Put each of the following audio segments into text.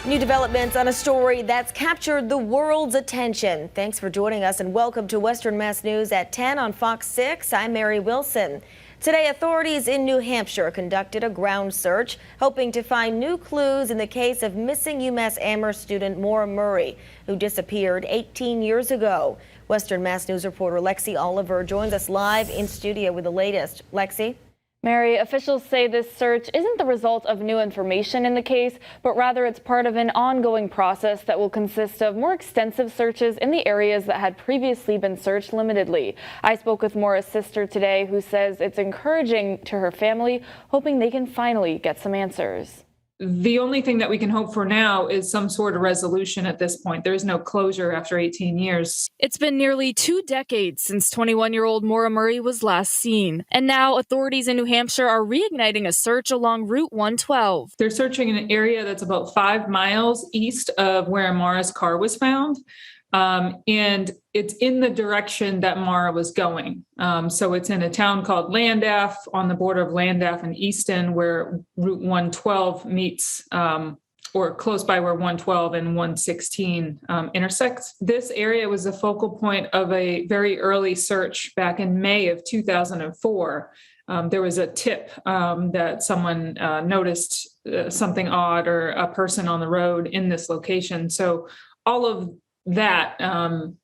New developments on a story that's captured the world's attention. Thanks for joining us and welcome to Western Mass News at 10 on Fox 6. I'm Mary Wilson. Today, authorities in New Hampshire conducted a ground search, hoping to find new clues in the case of missing UMass Amherst student Maura Murray, who disappeared 18 years ago. Western Mass News reporter Lexi Oliver joins us live in studio with the latest. Lexi? Mary, officials say this search isn't the result of new information in the case, but rather it's part of an ongoing process that will consist of more extensive searches in the areas that had previously been searched limitedly. I spoke with Maura's sister today, who says it's encouraging to her family, hoping they can finally get some answers. The only thing that we can hope for now is some sort of resolution at this point. There is no closure after 18 years. It's been nearly 2 decades since 21-year-old Maura Murray was last seen. And now authorities in New Hampshire are reigniting a search along Route 112. They're searching an area that's about 5 miles east of where Maura's car was found. And it's in the direction that Maura was going. So it's in a town called Landaff, on the border of Landaff and Easton, where Route 112 meets, or close by where 112 and 116 intersect. This area was the focal point of a very early search back in May of 2004. There was a tip that someone noticed something odd or a person on the road in this location. So all of that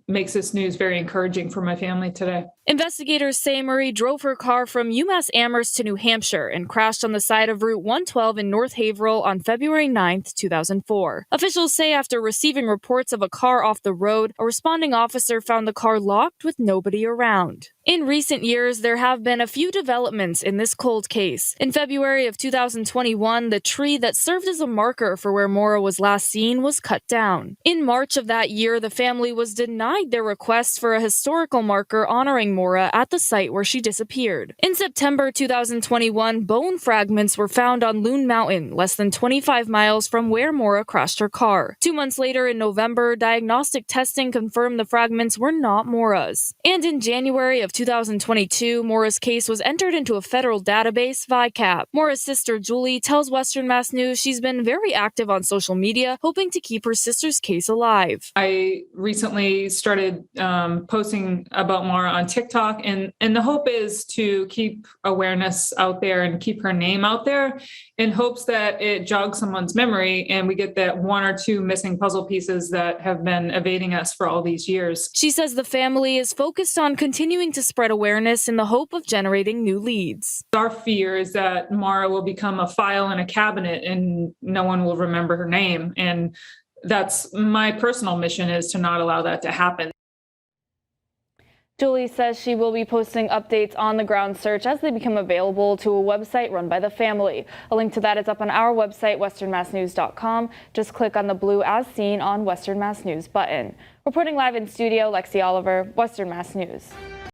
makes this news very encouraging for my family today. Investigators say Murray drove her car from UMass Amherst to New Hampshire and crashed on the side of Route 112 in North Haverhill on February 9, 2004. Officials say after receiving reports of a car off the road, a responding officer found the car locked with nobody around. In recent years, there have been a few developments in this cold case. In February of 2021, the tree that served as a marker for where Maura was last seen was cut down. In March of that year, the family was denied their request for a historical marker honoring Maura at the site where she disappeared. In September 2021, bone fragments were found on Loon Mountain, less than 25 miles from where Maura crashed her car. 2 months later, in November, diagnostic testing confirmed the fragments were not Maura's. And in January of 2022, Maura's case was entered into a federal database, VICAP. Maura's sister, Julie, tells Western Mass News she's been very active on social media, hoping to keep her sister's case alive. I recently started posting about Maura on TikTok, and the hope is to keep awareness out there and keep her name out there in hopes that it jogs someone's memory and we get that 1 or 2 missing puzzle pieces that have been evading us for all these years. She says the family is focused on continuing to spread awareness in the hope of generating new leads. Our fear is that Maura will become a file in a cabinet and no one will remember her name. And that's my personal mission, is to not allow that to happen. Julie says she will be posting updates on the ground search as they become available to a website run by the family. A link to that is up on our website, westernmassnews.com. Just click on the blue As Seen on Western Mass News button. Reporting live in studio, Lexi Oliver, Western Mass News.